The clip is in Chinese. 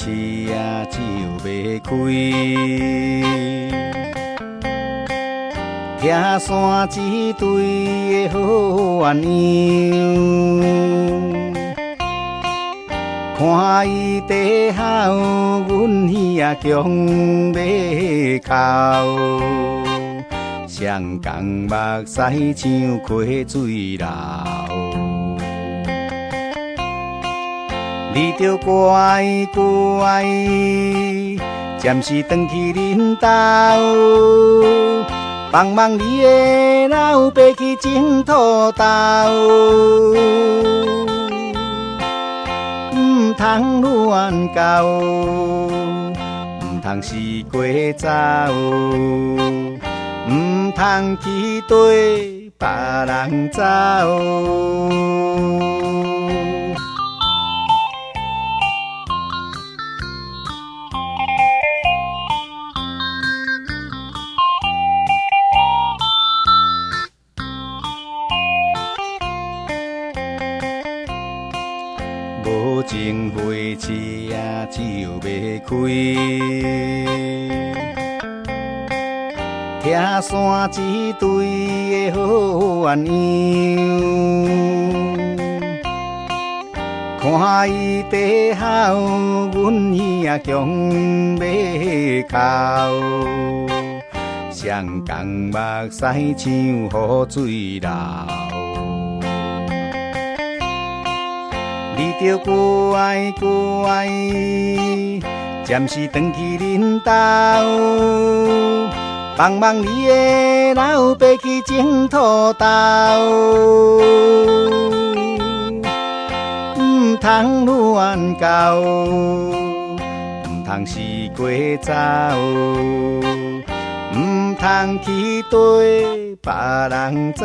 市啊就要开，听山一对的好鸳鸯。看伊底后，阮耳啊强要哭。双江目屎像溪水流。你着乖乖，暂时转去恁兜，帮忙你的老爸去种土豆。唔通乱搞，唔通四界走，唔通去对别人走。无情花市啊就要开，听山一对的好鸳鸯。看伊底后，阮耳啊强要哭。双江目屎像雨水流。你着乖乖，暂时转去恁兜，帮忙你的老爸去种土豆。唔通乱搞，唔通四界走，唔通去对别人走。